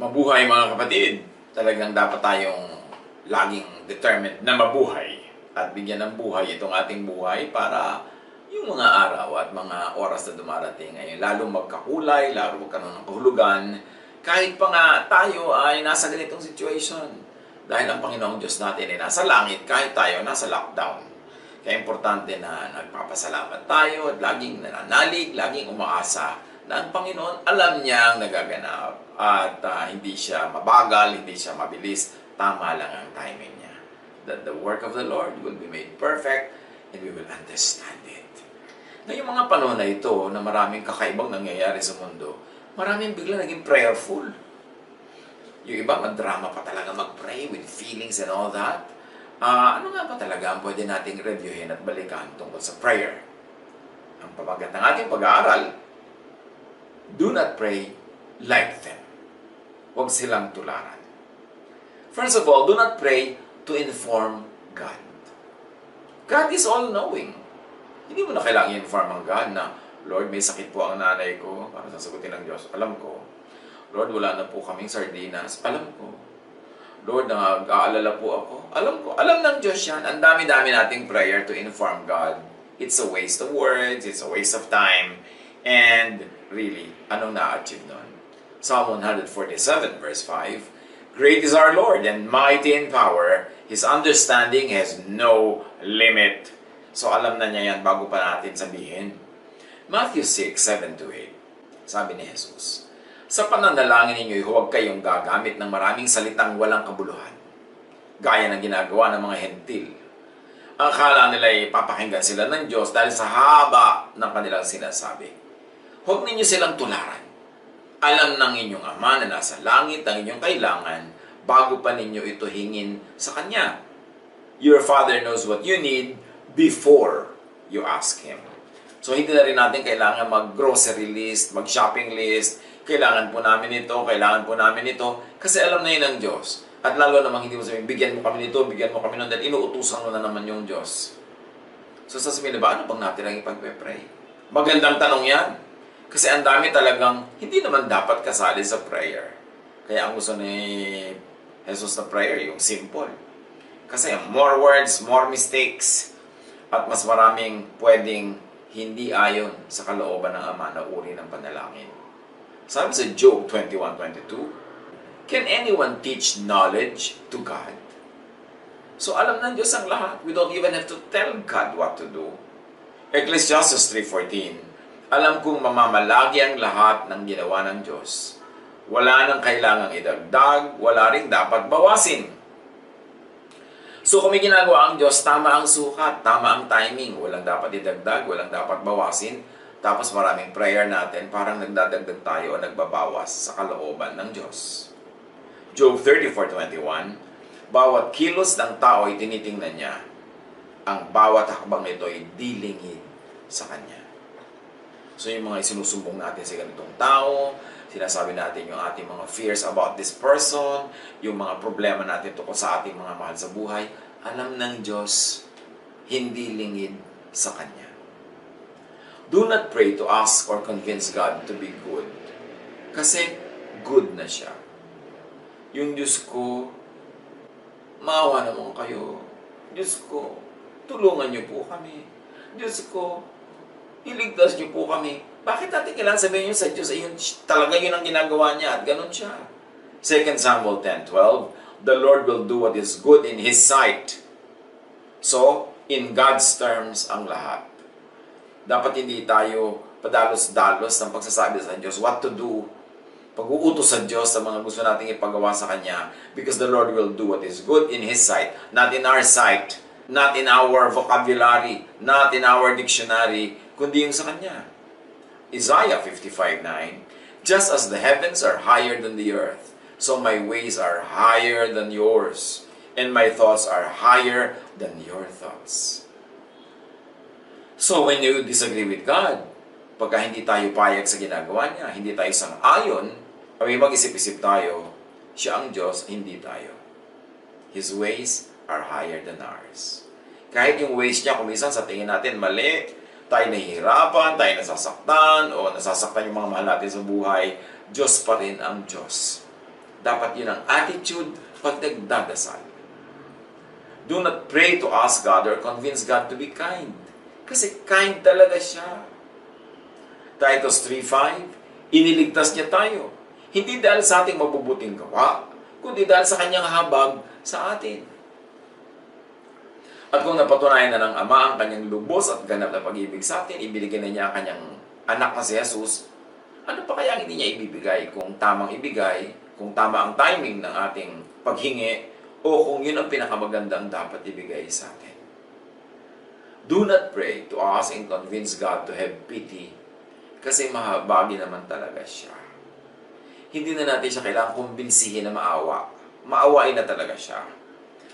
Mabuhay mga kapatid. Talagang dapat tayong laging determined na mabuhay at bigyan ng buhay itong ating buhay para yung mga araw at mga oras na dumarating ay lalong magkakulay, lalong magkaroon ng kahulugan kahit pa nga tayo ay nasa ganitong situation. Dahil ang Panginoong Diyos natin ay nasa langit kahit tayo nasa lockdown. Kaya importante na nagpapasalamat tayo at laging nananalig, laging umaasa na ang Panginoon alam niya ang nagaganap at hindi siya mabagal, hindi siya mabilis, tama lang ang timing niya. That the work of the Lord will be made perfect and we will understand it. Ngayong mga panahon na ito na maraming kakaibang nangyayari sa mundo, maraming bigla naging prayerful. Yung iba magdrama pa talaga mag-pray with feelings and all that. Ano nga ba talaga ang pwede nating reviewin at balikan tungkol sa prayer? Ang pamagat ng ating pag-aaral, do not pray like them. Huwag silang tularan. First of all, do not pray to inform God. God is all-knowing. Hindi mo na kailangan i-inform ang God na, Lord, may sakit po ang nanay ko, para sasagutin ng Diyos. Alam ko. Lord, wala na po kaming sardinas. Alam ko. Lord, nag-aalala po ako. Alam ko. Alam ng Diyos yan. Ang dami-dami nating prayer to inform God. It's a waste of words. It's a waste of time. And really, anong na-achieve nun? Psalm 147 verse 5, Great is our Lord and mighty in power. His understanding has no limit. So alam na niya yan bago pa natin sabihin. Matthew 6:7-8, sabi ni Jesus, Sa pananalangin ninyo, huwag kayong gagamit ng maraming salitang walang kabuluhan, gaya ng ginagawa ng mga hentil. Akala nila ay papakinggan sila ng Diyos dahil sa haba ng kanilang sinasabi. Huwag ninyo silang tularan. Alam ng inyong Ama na nasa langit ang inyong kailangan bago pa ninyo ito hingin sa Kanya. Your Father knows what you need before you ask Him. So, hindi na rin natin kailangan mag-grocery list, mag-shopping list. Kailangan po namin ito, kailangan po namin ito. Kasi alam na yun ng Diyos. At lalo namang hindi mo sabihin, bigyan mo kami nito, bigyan mo kami nun, dahil inuutusan mo na naman yung Diyos. So, sasabihin na ba, ano bang natin ang ipag-pray? Magandang tanong yan. Kasi ang dami talagang hindi naman dapat kasali sa prayer. Kaya ang gusto ni Jesus na prayer, yung simple. Kasi more words, more mistakes, at mas maraming pwedeng hindi ayon sa kalooban ng Ama na uri ng panalangin. Sabi sa Job 21:22, Can anyone teach knowledge to God? So alam ng Diyos ang lahat. We don't even have to tell God what to do. Ecclesiastes 3:14, Alam kong mamamalagi ang lahat ng ginawa ng Diyos. Wala nang kailangang idagdag, wala ring dapat bawasin. So kung may ginagawa ang Diyos, tama ang sukat, tama ang timing. Walang dapat idagdag, walang dapat bawasin. Tapos maraming prayer natin, parang nagdadagdag tayo o nagbabawas sa kalooban ng Diyos. Job 34:21, Bawat kilos ng tao ay tinitingnan niya. Ang bawat hakbang nito ay dilingid sa Kanya. So yung mga isinusumbong natin sa ganitong tao, sinasabi natin yung ating mga fears about this person, yung mga problema natin tungkol sa ating mga mahal sa buhay, alam ng Diyos, hindi lingid sa Kanya. Do not pray to ask or convince God to be good. Kasi good na siya. Yung Diyos ko, maawa naman kayo. Diyos ko, tulungan niyo po kami. Diyos ko, iligtas niyo po kami. Bakit natin kailangan sabihin niyo sa Diyos ay talaga yun ang ginagawa niya at ganun siya? 2 Samuel 10:12, The Lord will do what is good in His sight. So, in God's terms ang lahat. Dapat hindi tayo padalos-dalos ng pagsasabi sa Diyos what to do. Pag-uutos sa Diyos sa mga gusto nating ipagawa sa Kanya because the Lord will do what is good in His sight, not in our sight, not in our vocabulary, not in our dictionary, kundi yung sa Kanya. Isaiah 55:9, Just as the heavens are higher than the earth, so my ways are higher than yours, and my thoughts are higher than your thoughts. So when you disagree with God, pagka hindi tayo payag sa ginagawa niya, hindi tayo sang-ayon, kami mag-isip-isip tayo, siya ang Diyos, hindi tayo. His ways are higher than ours. Kahit yung ways niya, kung minsan sa tingin natin mali, tayo nahihirapan, tayo nasasaktan, o nasasaktan yung mga mahal natin sa buhay, Diyos pa rin ang Diyos. Dapat yun ang attitude pag nagdadasal. Do not pray to ask God or convince God to be kind. Kasi kind talaga siya. Titus 3:5, iniligtas niya tayo. Hindi dahil sa ating mabubuting gawa, kundi dahil sa kanyang habag sa atin. At kung napatunayan na ng Ama ang kanyang lubos at ganap na pag-ibig sa atin, ibigay na niya ang kanyang anak na si Jesus, ano pa kaya hindi niya ibibigay kung tamang ibigay, kung tama ang timing ng ating paghingi, o kung yun ang pinakamagandang dapat ibigay sa atin. Do not pray to ask and convince God to have pity kasi mahabagi naman talaga siya. Hindi na natin siya kailangang kumbinsihin na maawa. Maawain na talaga siya.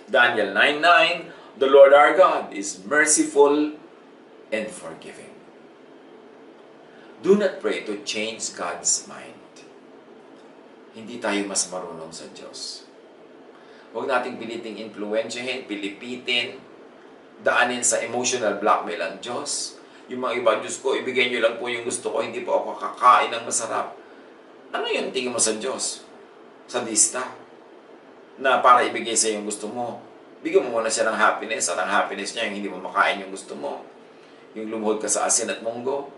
Daniel 9:9, the Lord our God is merciful and forgiving. Do not pray to change God's mind. Hindi tayo mas marunong sa Diyos. Huwag nating piliting influensyahin, pilipitin, daanin sa emotional blackmail ang Diyos. Yung mga iba, Diyos ko, ibigay niyo lang po yung gusto ko, hindi po ako kakain ng masarap. Ano yung tingin mo sa Diyos? Sadista? Na para ibigay sa yung gusto mo, bigyan mo muna siya ng happiness, at ang happiness niya yung hindi mo makain yung gusto mo. Yung lumuhod ka sa asin at munggo,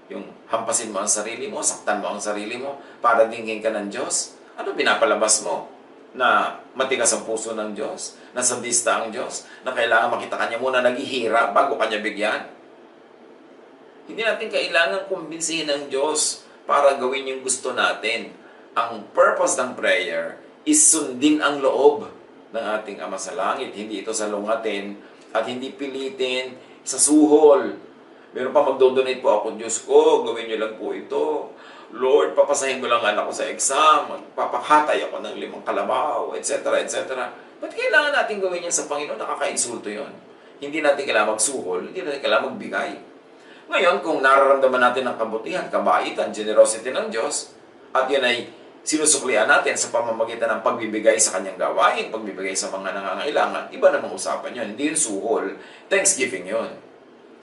yung hampasin mo ang sarili mo, saktan mo ang sarili mo, para dinggin ka ng Diyos. Ano pinapalabas mo? Na matigas ang puso ng Diyos, na sadista ang Diyos, na kailangan makita kanya muna naghihirap bago kanya bigyan. Hindi natin kailangan kumbinsihin ng Diyos para gawin yung gusto natin. Ang purpose ng prayer is sundin ang loob ng ating Ama sa Langit. Hindi ito salungatin at hindi pilitin sa suhol. Meron pa magdodonate po ako, Diyos ko, gawin niyo lang po ito. Lord, papasahin mo lang anak ko sa exam, magpapakatay ako ng 5 kalabaw, etc., etc. Ba't kailangan natin gawin yan sa Panginoon? Nakaka-insulto yun. Hindi natin kailangan magsuhol, hindi natin kailangan magbigay. Ngayon, kung nararamdaman natin ang kabutihan, kabaitan, generosity ng Diyos, at yan ay sinusuklian natin sa pamamagitan ng pagbibigay sa kanyang gawain, pagbibigay sa mga nangangailangan, iba namang usapan yun. Hindi yun suhol, thanksgiving yun.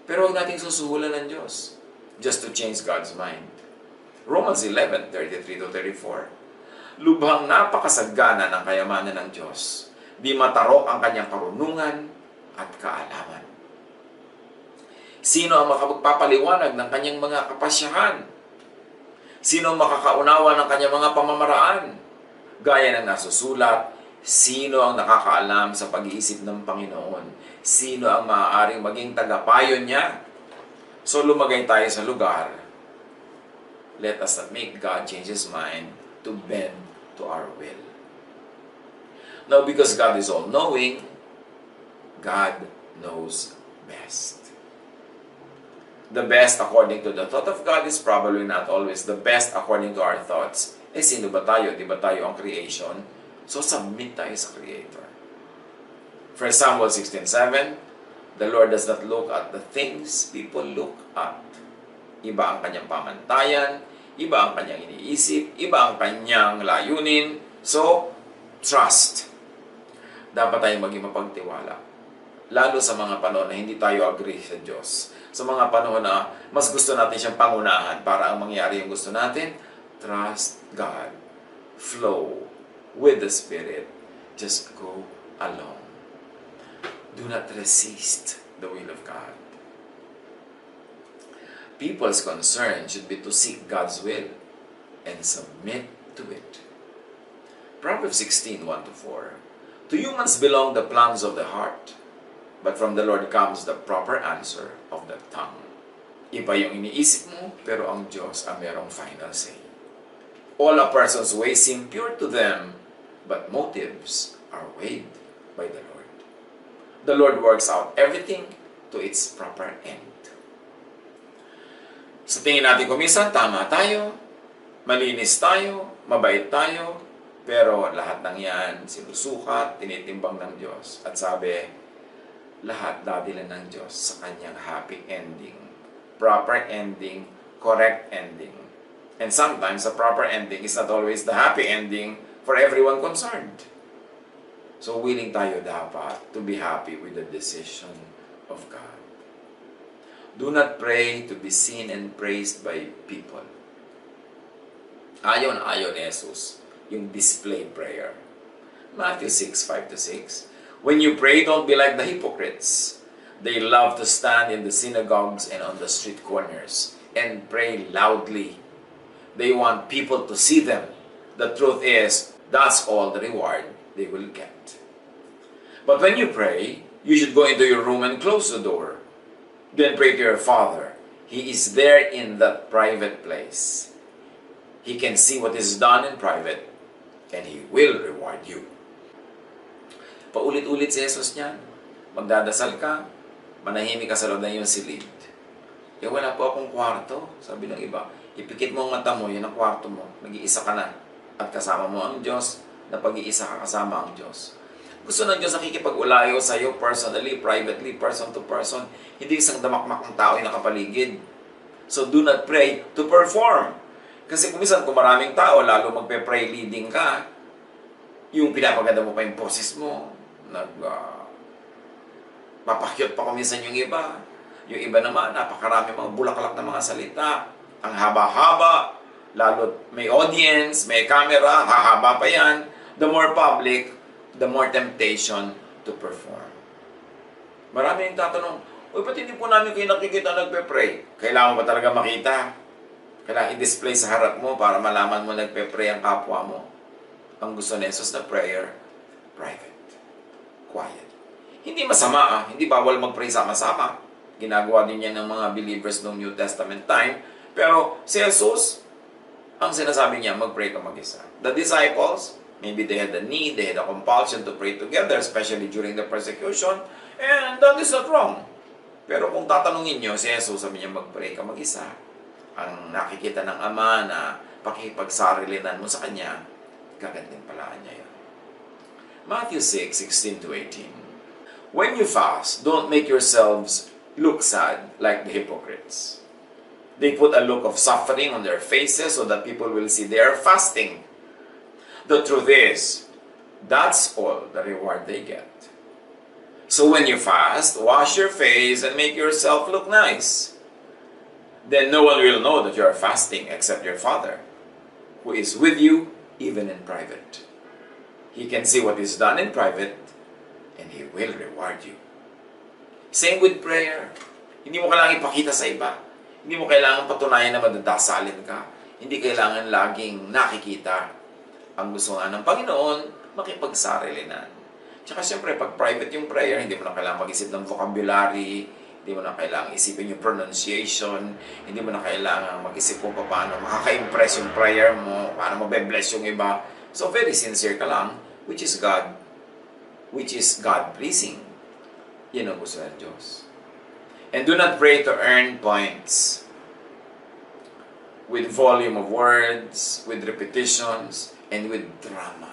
Pero huwag nating susuhulan ng Diyos just to change God's mind. Romans 11:33-34. Lubhang napakasagana ng kayamanan ng Diyos. Di matarok ang kanyang karunungan at kaalaman. Sino ang makapagpapaliwanag ng kanyang mga kapasyahan? Sino ang makakaunawa ng kanyang mga pamamaraan? Gaya ng nasusulat, sino ang nakakaalam sa pag-iisip ng Panginoon? Sino ang maaaring maging tagapayo niya? So lumagay tayo sa lugar. Let us not make God change His mind to bend to our will. Now, because God is all-knowing, God knows best. The best according to the thought of God is probably not always the best according to our thoughts. Eh, sino ba tayo? Di ba tayo ang creation? So, submit tayo sa Creator. 1 Samuel 16:7, the Lord does not look at the things people look at. Iba ang kanyang pamantayan, iba ang kanyang iniisip, iba ang kanyang layunin. So, trust. Dapat tayong maging mapagtiwala. Lalo sa mga panahon na hindi tayo agree sa Diyos. Sa mga panahon na mas gusto natin siyang pangunahan para ang mangyari yung gusto natin, trust God. Flow with the Spirit. Just go along. Do not resist the will of God. People's concern should be to seek God's will and submit to it. Proverbs 16:1-4. To humans belong the plans of the heart, but from the Lord comes the proper answer of the tongue. Iba yung iniisip mo, pero ang Diyos ang merong final say. All a person's ways seem pure to them, but motives are weighed by the Lord. The Lord works out everything to its proper end. Sa tingin natin kuminsan, tama tayo, malinis tayo, mabait tayo, pero lahat ng yan, sinusukat, tinitimbang ng Diyos. At sabi, lahat dadilan ng Diyos sa kanyang happy ending, proper ending, correct ending. And sometimes, the proper ending is not always the happy ending for everyone concerned. So, willing tayo dapat to be happy with the decision of God. Do not pray to be seen and praised by people. Ayaw na ayaw ni Jesus yung display prayer. Matthew 6:5-6. When you pray, don't be like the hypocrites. They love to stand in the synagogues and on the street corners and pray loudly. They want people to see them. The truth is, that's all the reward they will get. But when you pray, you should go into your room and close the door. Then pray to your Father. He is there in that private place. He can see what is done in private, and He will reward you. Paulit-ulit si Jesus niyan. Magdadasal ka, manahimik ka sa loob ng iyong silid. Wala po akong kwarto, sabi ng iba. Ipikit mo ang mata mo, yun ang kwarto mo. Nag-iisa ka na. At kasama mo ang Diyos, na pag-iisa ka kasama ang Diyos. Gusto ng Diyos nakikipag-ulayo sa iyo personally, privately, person to person. Hindi isang damakmak ng tao yung nakapaligid. So do not pray to perform. Kasi kung maraming tao, lalo magpe-pray leading ka, yung pinapaganda mo pa yung poses mo, papakyot pa kuminsan yung iba. Yung iba naman, napakarami mga bulaklak na mga salita. Ang haba-haba, lalo may audience, may camera, hahaba pa yan. The more public, the more temptation to perform. Marami yung tatanong, uy, ba't hindi po namin kayo nakikita nagpe-pray? Kailangan mo ba talaga makita? Kailangan i-display sa harap mo para malaman mo nagpe-pray ang kapwa mo. Ang gusto ni Jesus na prayer, private, quiet. Hindi masama, hindi bawal mag-pray sama-sama. Ginagawa din yan ng mga believers ng New Testament time. Pero si Jesus, ang sinasabi niya, mag-pray ka mag-isa. The disciples, maybe they had the need, they had a compulsion to pray together, especially during the persecution, and that is not wrong. Pero kung tatanungin niyo, si Jesus sabi niya, mag-pray ka mag-isa. Ang nakikita ng Ama na pakikipagsarilinan mo sa Kanya, gagantimpalaan niya yun. Matthew 6:16-18. When you fast, don't make yourselves look sad like the hypocrites. They put a look of suffering on their faces so that people will see they are fasting. The truth is, that's all the reward they get. So when you fast, wash your face and make yourself look nice. Then no one will know that you are fasting except your Father, who is with you even in private. He can see what is done in private, and He will reward you. Same with prayer. Hindi mo kailangan ipakita sa iba. Hindi mo kailangan patunayan na madadasalin ka. Hindi kailangan laging nakikita. Ang gusto nga ng Panginoon, makipagsarilinan. Tsaka siyempre, pag private yung prayer, hindi mo na kailangan mag-isip ng vocabulary, hindi mo na kailangan isipin yung pronunciation, hindi mo na kailangan mag-isip kung paano makaka-impress yung prayer mo, paano mabe-bless yung iba. So, very sincere ka lang, which is God-pleasing. Yan ang gusto ng Diyos. And do not pray to earn points with volume of words, with repetitions, and with drama.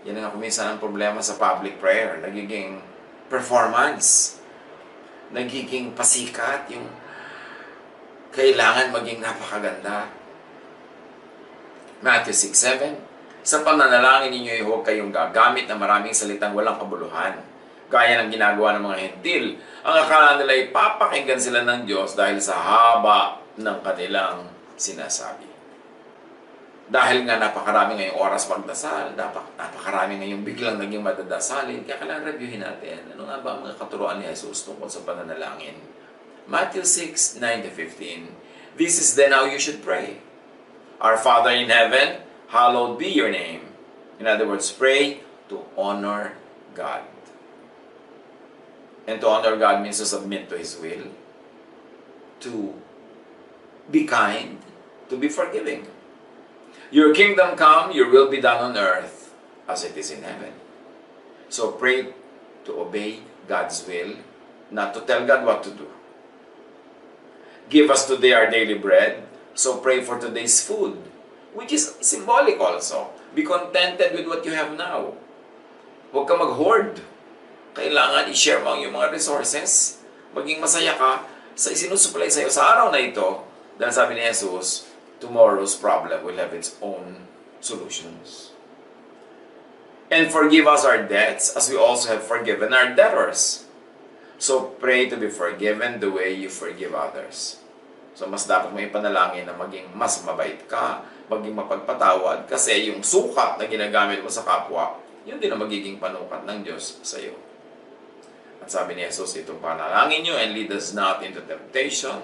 Yan ang kuminsan ang problema sa public prayer. Nagiging performance. Nagiging pasikat. Yung kailangan maging napakaganda. Matthew 6:7. Sa pananalangin ninyo, huwag kayong gagamit ng maraming salitang walang kabuluhan. Gaya ng ginagawa ng mga hentil. Ang akala nila ay papakinggan sila ng Diyos dahil sa haba ng kanilang sinasabi. Dahil nga napakarami ngayong oras magdasal, napakarami ngayong biglang naging madadasalin, kaya kailangan reviewin natin. Ano nga ba ang mga katuruan ni Jesus tungkol sa pananalangin? Matthew 6:9-15. This is then how you should pray. Our Father in heaven, hallowed be your name. In other words, pray to honor God. And to honor God means to submit to His will, to be kind, to be forgiving. Your kingdom come, your will be done on earth as it is in heaven. So pray to obey God's will, not to tell God what to do. Give us today our daily bread, so pray for today's food, which is symbolic also. Be contented with what you have now. Huwag ka mag-hoard. Kailangan i-share mo ang iyong mga resources. Maging masaya ka sa isinusupply sa iyo sa araw na ito. Dahil sabi ni Jesus, tomorrow's problem will have its own solutions. And forgive us our debts as we also have forgiven our debtors. So pray to be forgiven the way you forgive others. So mas dapat mo ipanalangin na maging mas mabait ka, maging mapagpatawad, kasi yung sukat na ginagamit mo sa kapwa, yun din ang magiging panukat ng Diyos sa iyo. At sabi ni Jesus, itong panalangin nyo, and lead us not into temptation,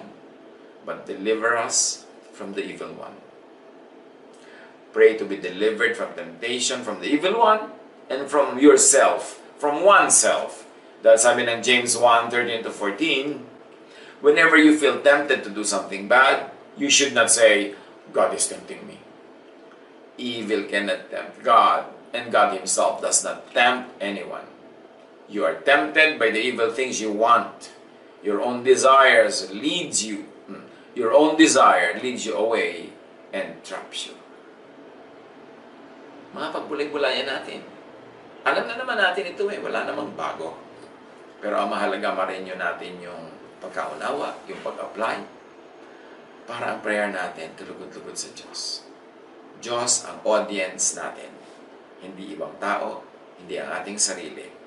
but deliver us from the evil one. Pray to be delivered from temptation, from the evil one, and from yourself, from oneself. Dahil sabi ng James 1:13-14, whenever you feel tempted to do something bad, you should not say, God is tempting me. Evil cannot tempt God, and God Himself does not tempt anyone. You are tempted by the evil things you want. Your own desires leads you. Your own desire leads you away and traps you. Mga pagbulay-bulayan natin. Alam na naman natin ito wala namang bago. Pero ang mahalaga marinyo natin yung pagkaunawa, yung pag-apply, para ang prayer natin tulugod-lugod sa Diyos. Diyos ang audience natin. Hindi ibang tao, hindi ang ating sarili.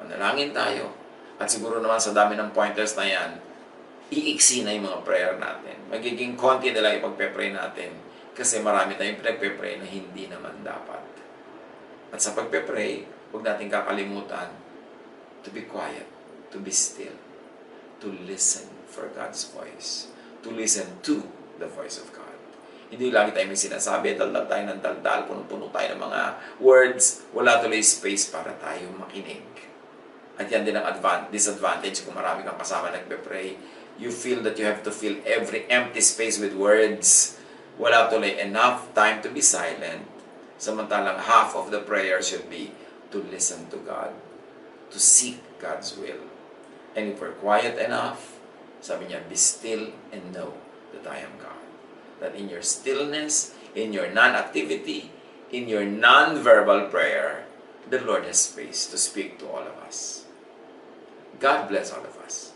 Manalangin tayo. At siguro naman sa dami ng pointers na yan, iiksi na yung mga prayer natin. Magiging konti na lang ipagpe-pray natin kasi marami tayong pinagpe-pray na hindi naman dapat. At sa pagpe-pray, huwag natin kakalimutan to be quiet, to be still, to listen for God's voice, to listen to the voice of God. Hindi lagi tayo may sinasabi, daldal tayo ng daldal, puno-puno tayo ng mga words, wala tuloy space para tayo makinig. At yan din ang disadvantage kung marami kang kasama nagpe-pray. You feel that you have to fill every empty space with words. Wala tuloy enough time to be silent. Samantalang half of the prayer should be to listen to God, to seek God's will. And if we're quiet enough, sabi niya, be still and know that I am God. That in your stillness, in your non-activity, in your non-verbal prayer, the Lord has space to speak to all of us. God bless all of us.